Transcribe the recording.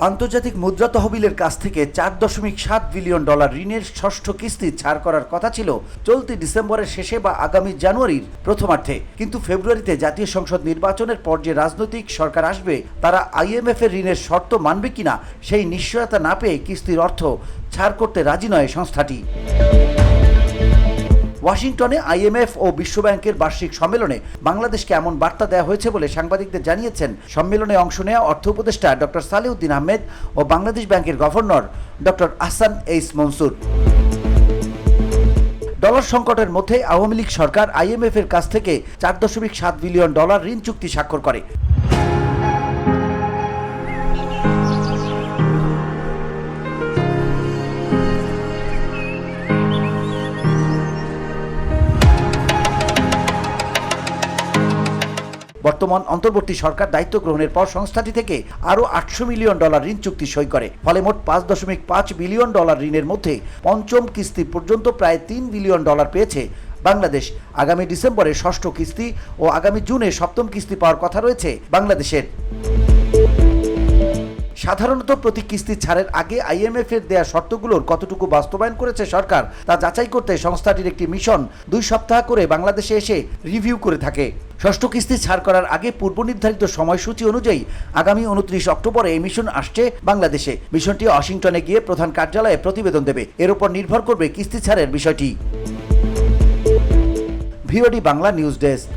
আন্তর্জাতিক মুদ্রা তহবিলের কাছ থেকে $4.7 বিলিয়ন ঋণের ষষ্ঠ কিস্তি ছাড় করার কথা ছিল চলতি ডিসেম্বরের শেষে বা আগামী জানুয়ারির প্রথমার্ধে, কিন্তু ফেব্রুয়ারিতে জাতীয় সংসদ নির্বাচনের পর যে রাজনৈতিক সরকার আসবে তারা IMF এর ঋণের শর্ত মানবে কিনা সেই নিশ্চয়তা না পেয়ে কিস্তির অর্থ ছাড় করতে রাজি নয় সংস্থাটি। ওয়াশিংটনে IMF ও বিশ্বব্যাংকের বার্ষিক সম্মেলনে বাংলাদেশকে এমন বার্তা দেওয়া হয়েছে বলে সাংবাদিকদের জানিয়েছেন সম্মেলনে অংশ নেওয়া অর্থ উপদেষ্টা ডক্টর সালেউদ্দিন আহমেদ ও বাংলাদেশ ব্যাংকের গভর্নর ডক্টর আহসান এইস মনসুর। ডলার সংকটের মধ্যে আওয়ামী লীগ সরকার IMF এর কাছ থেকে $4.7 বিলিয়ন ঋণ চুক্তি স্বাক্ষর করে। বর্তমান অন্তর্বর্তী সরকার দায়িত্ব গ্রহণের পর সংস্থাটি থেকে আরও $800 মিলিয়ন ঋণ চুক্তি সই করে, ফলে মোট $5.5 বিলিয়ন ঋণের মধ্যে পঞ্চম কিস্তি পর্যন্ত প্রায় $3 বিলিয়ন পেয়েছে বাংলাদেশ। আগামী ডিসেম্বরে ষষ্ঠ কিস্তি ও আগামী জুনে সপ্তম কিস্তি পাওয়ার কথা রয়েছে বাংলাদেশের। সাধারণত প্রতি কিস্তি ছাড়ের আগে IMF এর দেয়া শর্তগুলোর কতটুকু বাস্তবায়ন করেছে সরকার তা যাচাই করতে সংস্থাটির একটি মিশন 2 সপ্তাহ করে বাংলাদেশে এসে রিভিউ করে থাকে। ষষ্ঠ কিস্তি ছাড় করার আগে পূর্ব নির্ধারিত সময়সূচি অনুযায়ী আগামী 29 অক্টোবরে এই মিশন আসছে বাংলাদেশে। মিশনটি ওয়াশিংটনে গিয়ে প্রধান কার্যালয়ে প্রতিবেদন দেবে। এর উপর নির্ভর করবে কিস্তি ছাড়ের বিষয়টি। VOD Bangla news desk.